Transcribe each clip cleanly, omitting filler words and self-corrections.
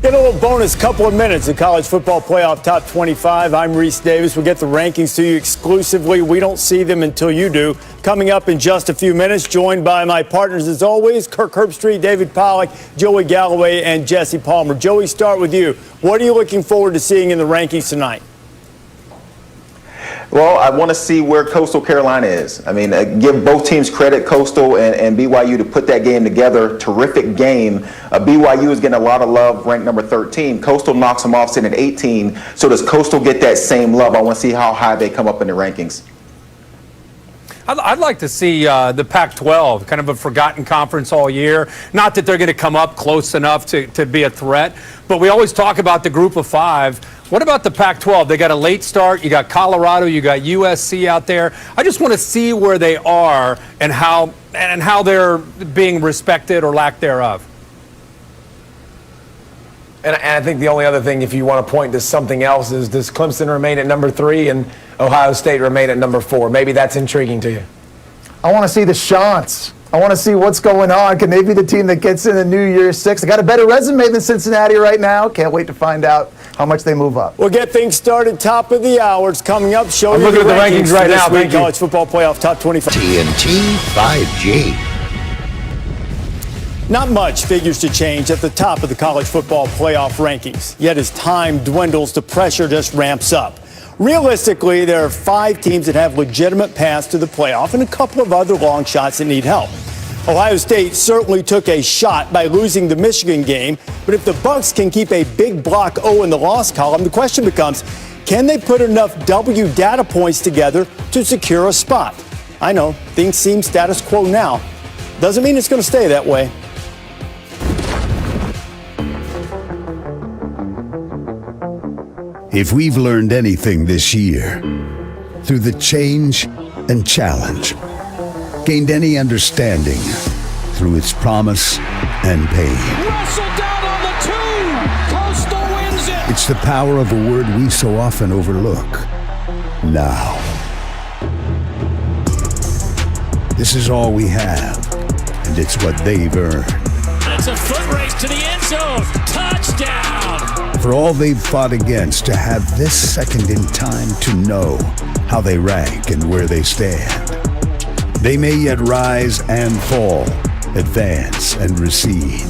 Get a little bonus couple of minutes of college football playoff top 25. I'm Reese Davis. We'll get the rankings to you exclusively. We don't see them until you do. Coming up in just a few minutes, joined by my partners as always, Kirk Herbstreit, David Pollack, Joey Galloway, and Jesse Palmer. Joey, start with you. What are you looking forward to seeing in the rankings tonight? Well, I want to see where Coastal Carolina is. I mean, give both teams credit, Coastal and BYU, to put that game together. Terrific game. BYU is getting a lot of love, ranked number 13. Coastal knocks them off, sitting at 18. So does Coastal get that same love? I want to see how high they come up in the rankings. I'd like to see the Pac-12, kind of a forgotten conference all year. Not that they're going to come up close enough to be a threat, but we always talk about the group of five. What about the Pac-12? They got a late start. You got Colorado. You got USC out there. I just want to see where they are and how they're being respected or lack thereof. And I think the only other thing, if you want to point to something else, is does Clemson remain at number 3 and Ohio State remain at number 4? Maybe that's intriguing to you. I want to see the Chants. I want to see what's going on. Can they be the team that gets in the New Year's 6? They got a better resume than Cincinnati right now. Can't wait to find out how much they move up. We'll get things started. Top of the hour. It's coming up. I'm looking at the rankings right now. Thank you. College football playoff top 25. TNT 5G. Not much figures to change at the top of the college football playoff rankings. Yet as time dwindles, the pressure just ramps up. Realistically, there are 5 teams that have legitimate paths to the playoff and a couple of other long shots that need help. Ohio State certainly took a shot by losing the Michigan game, but if the Bucks can keep a big block O in the loss column, the question becomes, can they put enough W data points together to secure a spot? I know, things seem status quo now. Doesn't mean it's going to stay that way. If we've learned anything this year, through the change and challenge, gained any understanding through its promise and pain. Russell down on the 2. Coastal wins it. It's the power of a word we so often overlook. Now. This is all we have, and it's what they've earned. It's a foot race to the end zone. Touchdown. For all they've fought against, to have this second in time to know how they rank and where they stand. They may yet rise and fall, advance and recede.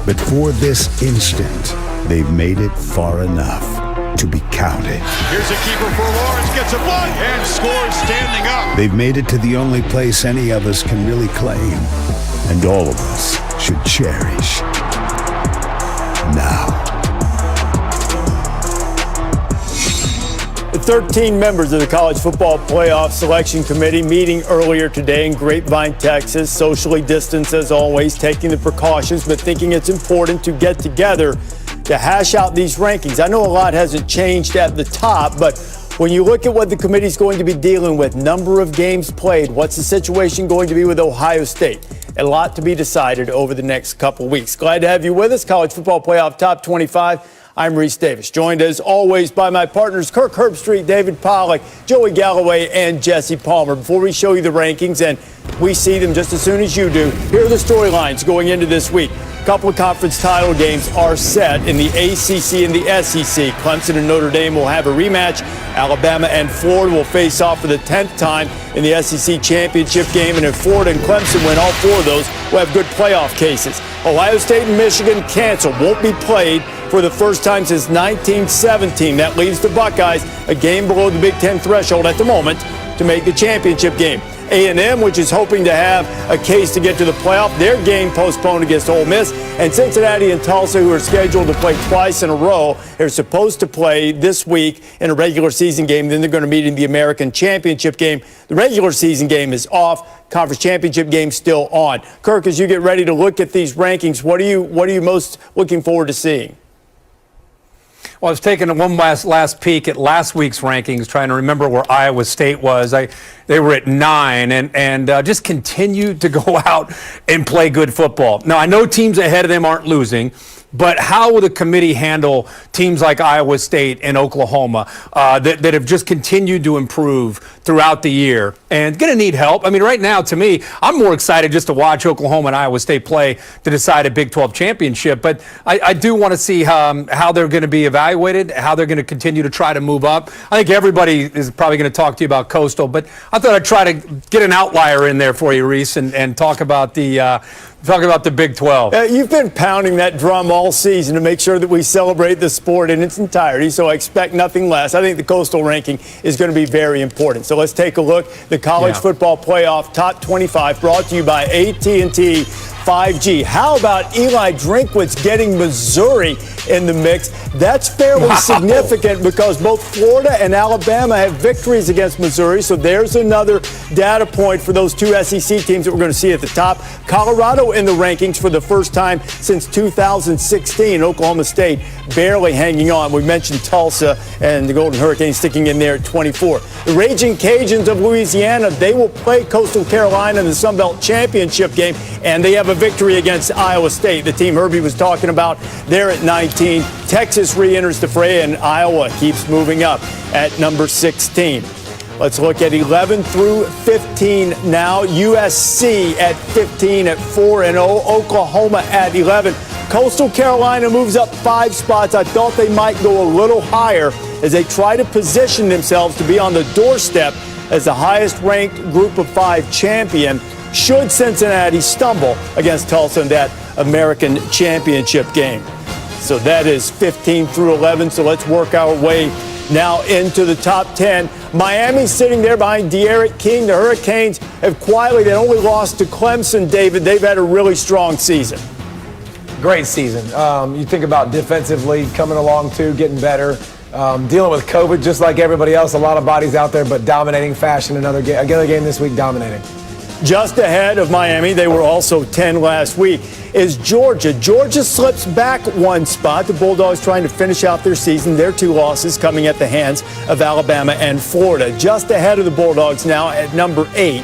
But for this instant, they've made it far enough to be counted. Here's a keeper for Lawrence, gets a block and scores standing up. They've made it to the only place any of us can really claim, and all of us should cherish. Now. The 13 members of the College Football Playoff Selection Committee meeting earlier today in Grapevine, Texas, socially distanced as always, taking the precautions, but thinking it's important to get together to hash out these rankings. I know a lot hasn't changed at the top, but when you look at what the committee's going to be dealing with, number of games played, what's the situation going to be with Ohio State? A lot to be decided over the next couple weeks. Glad to have you with us. College Football Playoff Top 25. I'm Reese Davis, joined as always by my partners Kirk Herbstreit, David Pollack, Joey Galloway, and Jesse Palmer. Before we show you the rankings, and we see them just as soon as you do, here are the storylines going into this week. A couple of conference title games are set in the ACC and the SEC. Clemson and Notre Dame will have a rematch. Alabama and Florida will face off for the 10th time in the SEC championship game. And if Florida and Clemson win all 4 of those, we'll have good playoff cases. Ohio State and Michigan canceled, won't be played for the first time since 1917. That leaves the Buckeyes a game below the Big Ten threshold at the moment to make the championship game. A&M, which is hoping to have a case to get to the playoff, their game postponed against Ole Miss. And Cincinnati and Tulsa, who are scheduled to play twice in a row, they're supposed to play this week in a regular season game. Then they're going to meet in the American Championship game. The regular season game is off. Conference Championship game still on. Kirk, as you get ready to look at these rankings, what are you most looking forward to seeing? Well, I was taking one last peek at last week's rankings, trying to remember where Iowa State was. they were at 9, and just continue to go out and play good football. Now, I know teams ahead of them aren't losing, but how will the committee handle teams like Iowa State and Oklahoma that have just continued to improve throughout the year and going to need help? I mean, right now, to me, I'm more excited just to watch Oklahoma and Iowa State play to decide a Big 12 championship. But I do want to see how they're going to be evaluated, how they're going to continue to try to move up. I think everybody is probably going to talk to you about Coastal, but I thought I'd try to get an outlier in there for you, Reese, and talk about the Big 12. You've been pounding that drum all season to make sure that we celebrate the sport in its entirety, so I expect nothing less. I think the Coastal ranking is going to be very important. So let's take a look. The College Football Playoff Top 25 brought to you by AT&T 5G. How about Eli Drinkwitz getting Missouri in the mix? That's fairly significant because both Florida and Alabama have victories against Missouri, so there's another data point for those two SEC teams that we're going to see at the top. Colorado in the rankings for the first time since 2016. Oklahoma State barely hanging on. We mentioned Tulsa and the Golden Hurricanes sticking in there at 24. The Raging Cajuns of Louisiana, they will play Coastal Carolina in the Sun Belt Championship game, and they have a victory against Iowa State, the team Herbie was talking about. They're at 19. Texas re-enters the fray, and Iowa keeps moving up at number 16. Let's look at 11 through 15 now. USC at 15 at 4-0. Oklahoma at 11. Coastal Carolina moves up 5 spots. I thought they might go a little higher as they try to position themselves to be on the doorstep as the highest-ranked Group of 5 champion should Cincinnati stumble against Tulsa in that American Championship game. So that is 15 through 11. So let's work our way now into the top 10. Miami sitting there behind De'Aaron King. The Hurricanes have quietly, they only lost to Clemson, David. They've had a really strong season. Great season. You think about defensively coming along too, getting better. Dealing with COVID just like everybody else. A lot of bodies out there, but dominating fashion. Another game this week, dominating. Just ahead of Miami, they were also 10 last week, is Georgia. Georgia slips back 1 spot. The Bulldogs trying to finish out their season. Their 2 losses coming at the hands of Alabama and Florida. Just ahead of the Bulldogs now at number 8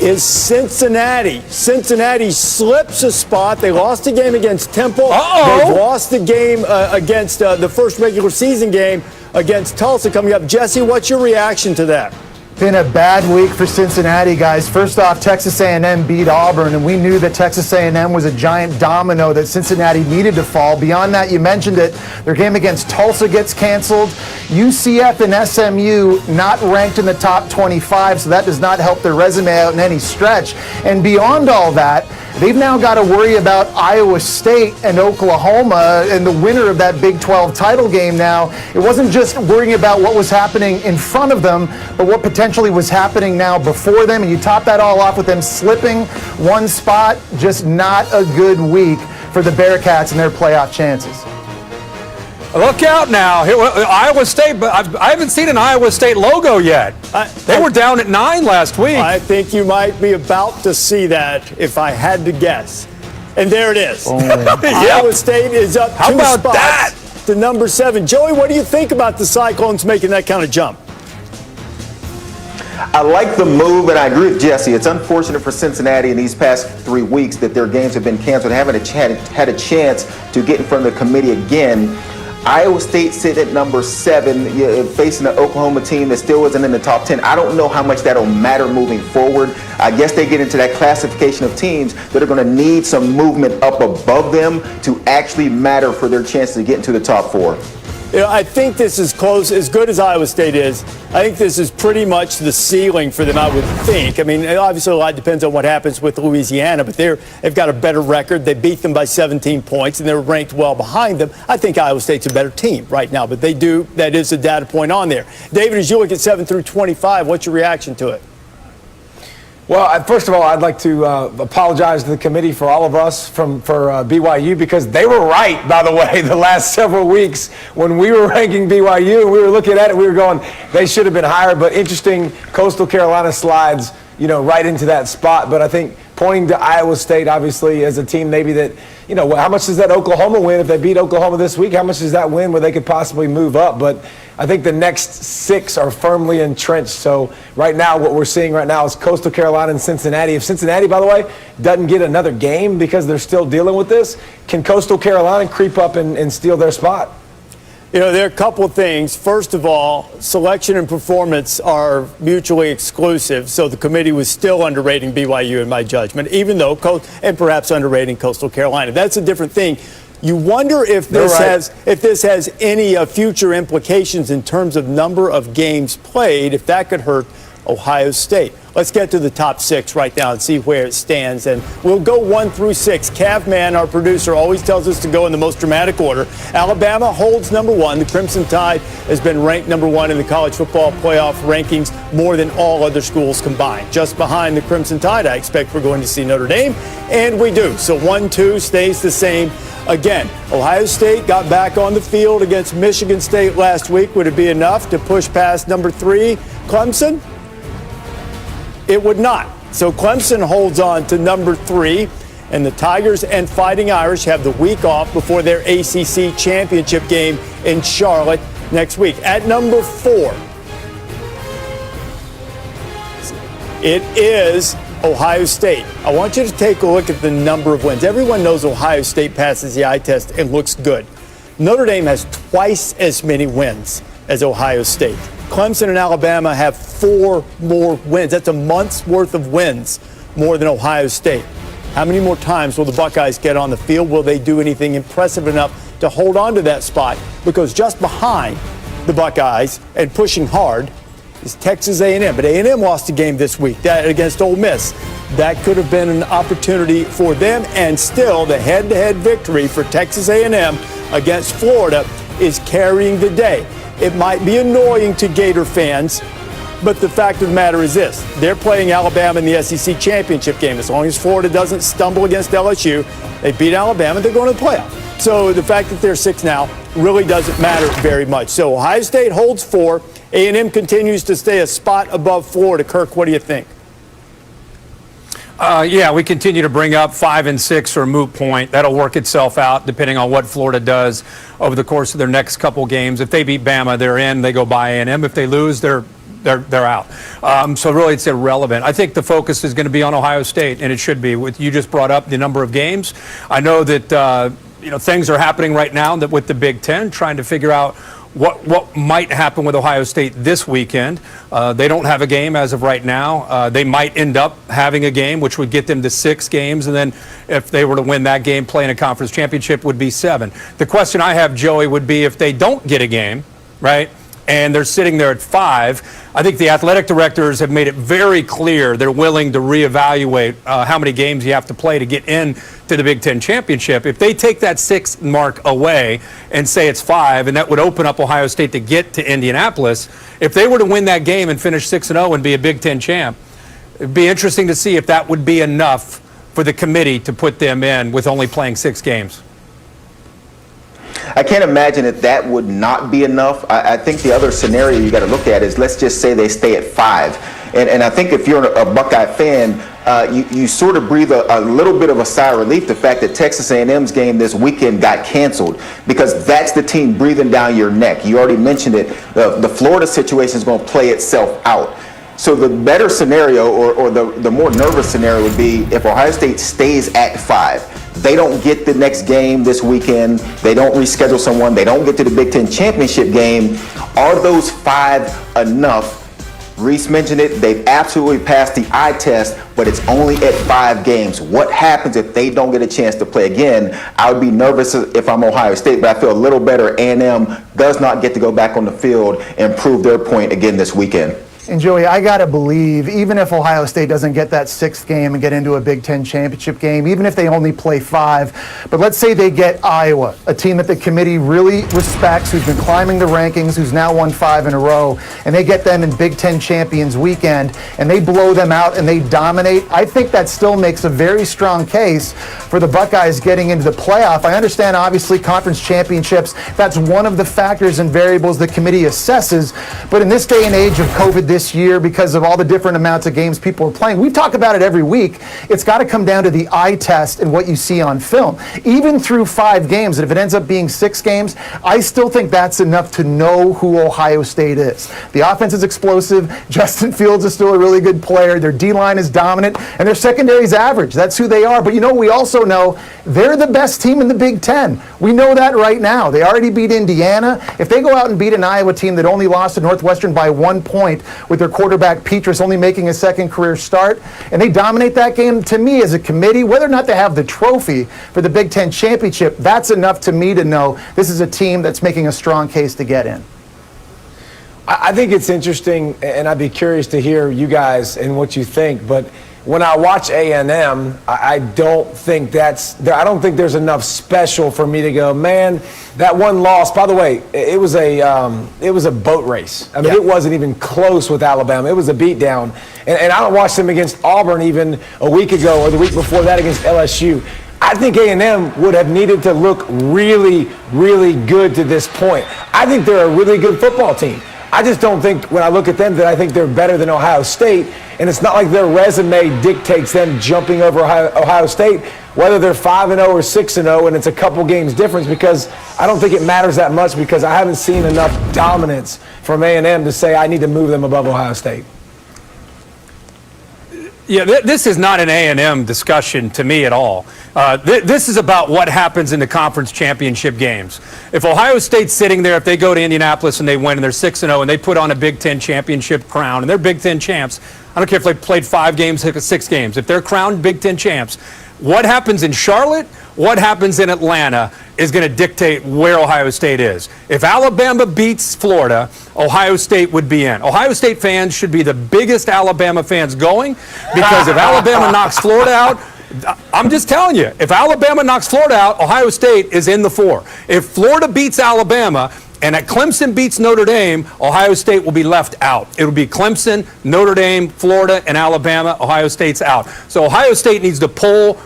is Cincinnati. Cincinnati slips a spot. They lost a game against Temple. They've lost the game against the first regular season game against Tulsa coming up. Jesse, what's your reaction to that? Been a bad week for Cincinnati, guys. First off, Texas A&M beat Auburn, and we knew that Texas A&M was a giant domino that Cincinnati needed to fall. Beyond that, you mentioned it, their game against Tulsa gets canceled. UCF and SMU not ranked in the top 25, so that does not help their resume out in any stretch. And beyond all that, they've now got to worry about Iowa State and Oklahoma and the winner of that Big 12 title game now. It wasn't just worrying about what was happening in front of them, but what potentially was happening now before them. And you top that all off with them slipping 1 spot. Just not a good week for the Bearcats and their playoff chances. Look out now. Iowa State, but I haven't seen an Iowa State logo yet. They were down at 9 last week. I think you might be about to see that if I had to guess. And there it is. Iowa State is up 2 spots to number 7. Joey, what do you think about the Cyclones making that kind of jump? I like the move, and I agree with Jesse. It's unfortunate for Cincinnati in these past 3 weeks that their games have been canceled, haven't had a chance to get in front of the committee again. Iowa State sitting at number 7, facing an Oklahoma team that still isn't in the top 10. I don't know how much that'll matter moving forward. I guess they get into that classification of teams that are going to need some movement up above them to actually matter for their chances to get into the top 4. You know, I think this is close, as good as Iowa State is. I think this is pretty much the ceiling for them, I would think. I mean, obviously a lot depends on what happens with Louisiana, but they've got a better record. They beat them by 17 points, and they're ranked well behind them. I think Iowa State's a better team right now, but that is a data point on there. David, as you look at 7 through 25, what's your reaction to it? Well, first of all, I'd like to apologize to the committee for all of us for BYU, because they were right, by the way, the last several weeks when we were ranking BYU and we were looking at it, we were going, they should have been higher. But interesting, Coastal Carolina slides, right into that spot. But I think pointing to Iowa State, obviously, as a team maybe that, how much does that Oklahoma win if they beat Oklahoma this week? How much does that win where they could possibly move up? But I think the next 6 are firmly entrenched. So right now, what we're seeing right now is Coastal Carolina and Cincinnati. If Cincinnati, by the way, doesn't get another game because they're still dealing with this, can Coastal Carolina creep up and steal their spot? There are a couple of things. First of all, selection and performance are mutually exclusive, so the committee was still underrating BYU in my judgment, even though, and perhaps underrating Coastal Carolina. That's a different thing. You wonder if this has any future implications in terms of number of games played, if that could hurt Ohio State. Let's get to the top 6 right now and see where it stands. And we'll go 1 through 6. Cavman, our producer, always tells us to go in the most dramatic order. Alabama holds number 1. The Crimson Tide has been ranked number 1 in the college football playoff rankings more than all other schools combined. Just behind the Crimson Tide, I expect we're going to see Notre Dame, and we do. So 1-2 stays the same. Again, Ohio State got back on the field against Michigan State last week. Would it be enough to push past number 3, Clemson? It would not. So Clemson holds on to number 3, and the Tigers and Fighting Irish have the week off before their ACC championship game in Charlotte next week. At number 4, it is Ohio State. I want you to take a look at the number of wins. Everyone knows Ohio State passes the eye test and looks good. Notre Dame has twice as many wins as Ohio State. Clemson and Alabama have 4 more wins. That's a month's worth of wins more than Ohio State. How many more times will the Buckeyes get on the field? Will they do anything impressive enough to hold on to that spot? Because just behind the Buckeyes and pushing hard is Texas A&M. But A&M lost a game this week against Ole Miss. That could have been an opportunity for them, and still the head-to-head victory for Texas A&M against Florida is carrying the day. It might be annoying to Gator fans, but the fact of the matter is this. They're playing Alabama in the SEC championship game. As long as Florida doesn't stumble against LSU, they beat Alabama, they're going to the playoff. So the fact that they're 6 now really doesn't matter very much. So Ohio State holds 4. A&M continues to stay a spot above Florida. Kirk, what do you think? Yeah, we continue to bring up 5 and 6 or moot point. That'll work itself out depending on what Florida does over the course of their next couple games. If they beat Bama, they're in. They go by A&M. If they lose, they're out. So really, it's irrelevant. I think the focus is going to be on Ohio State, and it should be. You just brought up the number of games. I know that things are happening right now with the Big Ten, trying to figure out what might happen with Ohio State this weekend. They don't have a game as of right now. They might end up having a game, which would get them to 6 games, and then if they were to win that game, playing a conference championship would be 7. The question I have, Joey, would be if they don't get a game, right, and they're sitting there at 5, I think the athletic directors have made it very clear they're willing to reevaluate how many games you have to play to get into the Big Ten championship. If they take that 6 mark away and say it's 5, and that would open up Ohio State to get to Indianapolis, if they were to win that game and finish 6-0 and be a Big Ten champ, it'd be interesting to see if that would be enough for the committee to put them in with only playing 6 games. I can't imagine that would not be enough. I think the other scenario you got to look at is, let's just say they stay at 5. And I think if you're a Buckeye fan, you sort of breathe a little bit of a sigh of relief, the fact that Texas A&M's game this weekend got canceled, because that's the team breathing down your neck. You already mentioned it. The Florida situation is going to play itself out. So the better scenario, or the more nervous scenario, would be if Ohio State stays at 5. They don't get the next game this weekend. They don't reschedule someone. They don't get to the Big Ten championship game. Are those 5 enough? Reese mentioned it. They've absolutely passed the eye test, but it's only at 5 games. What happens if they don't get a chance to play again? I would be nervous if I'm Ohio State, but I feel a little better. A&M does not get to go back on the field and prove their point again this weekend. And Joey, I got to believe, even if Ohio State doesn't get that 6th game and get into a Big Ten championship game, even if they only play 5, but let's say they get Iowa, a team that the committee really respects, who's been climbing the rankings, who's now won 5 in a row, and they get them in Big Ten Champions Weekend, and they blow them out and they dominate. I think that still makes a very strong case for the Buckeyes getting into the playoff. I understand, obviously, conference championships, that's one of the factors and variables the committee assesses, but in this day and age of COVID this this year because of all the different amounts of games people are playing. We talk about it every week. It's got to come down to the eye test and what you see on film. Even through 5 games, and if it ends up being 6 games, I still think that's enough to know who Ohio State is. The offense is explosive. Justin Fields is still a really good player. Their D-line is dominant, and their secondary is average. That's who they are. But we also know they're the best team in the Big Ten. We know that right now. They already beat Indiana. If they go out and beat an Iowa team that only lost to Northwestern by 1 point, with their quarterback Petrus only making a second career start, and they dominate that game, to me as a committee, whether or not they have the trophy for the Big Ten championship, that's enough to me to know this is a team that's making a strong case to get in. I think it's interesting, and I'd be curious to hear you guys and what you think, but when I watch A&M, I don't think there's enough special for me to go, man, that one loss. By the way, it was a boat race. I mean, It wasn't even close with Alabama. It was a beatdown. And I don't watch them against Auburn even a week ago or the week before that against LSU. I think A&M would have needed to look really, really good to this point. I think they're a really good football team. I just don't think, when I look at them, that I think they're better than Ohio State. And it's not like their resume dictates them jumping over Ohio State, whether they're 5-0 or 6-0, and it's a couple games difference, because I don't think it matters that much, because I haven't seen enough dominance from A&M to say I need to move them above Ohio State. Yeah, this is not an A&M discussion to me at all. This is about what happens in the conference championship games. If Ohio State's sitting there, if they go to Indianapolis and they win and they're 6-0 and they put on a Big Ten championship crown and they're Big Ten champs, I don't care if they played 5 games, 6 games. If they're crowned Big Ten champs, what happens in Charlotte, what happens in Atlanta is going to dictate where Ohio State is. If Alabama beats Florida, Ohio State would be in. Ohio State fans should be the biggest Alabama fans going, because if Alabama knocks Florida out, I'm just telling you, if Alabama knocks Florida out, Ohio State is in the 4. If Florida beats Alabama and Clemson beats Notre Dame, Ohio State will be left out. It will be Clemson, Notre Dame, Florida, and Alabama. Ohio State's out. So Ohio State needs to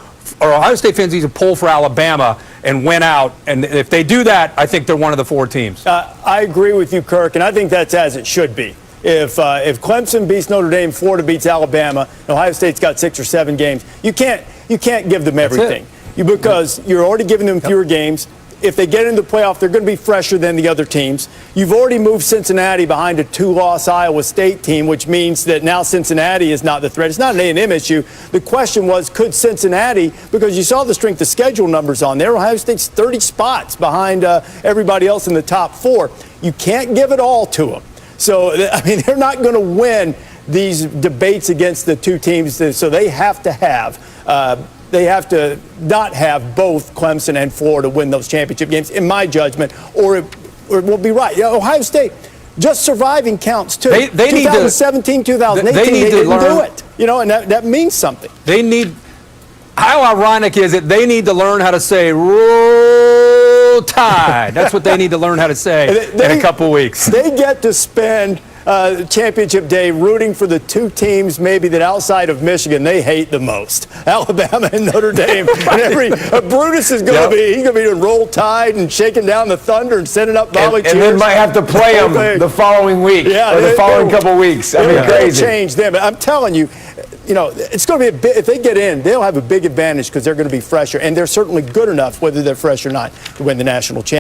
Ohio State fans need to pull for Alabama and win out. And if they do that, I think they're one of the 4 teams. I agree with you, Kirk, and I think that's as it should be. If Clemson beats Notre Dame, Florida beats Alabama, Ohio State's got 6 or 7 games, you can't give them everything. Because you're already giving them fewer games. If they get into the playoff, they're going to be fresher than the other teams. You've already moved Cincinnati behind a 2-loss Iowa State team, which means that now Cincinnati is not the threat. It's not an A&M issue. The question was, could Cincinnati, because you saw the strength of schedule numbers on there, Ohio State's 30 spots behind everybody else in the top 4. You can't give it all to them. So, I mean, they're not going to win these debates against the 2 teams, so they have to have not have both Clemson and Florida win those championship games, in my judgment, or it won't be right. Ohio State, just surviving counts too. They 2017, 2018, they didn't do it. And that means something. How ironic is it? They need to learn how to say "Roll Tide." That's what they need to learn how to say in a couple weeks. They get to spend championship day rooting for the 2 teams maybe that outside of Michigan they hate the most, Alabama and Notre Dame. And Brutus is going to be doing Roll Tide and shaking down the thunder and sending up volley cheers. And then might have to play them the following week or the following couple weeks. I mean, crazy. Change them. I'm telling you, it's going to be if they get in, they'll have a big advantage because they're going to be fresher, and they're certainly good enough, whether they're fresh or not, to win the national championship.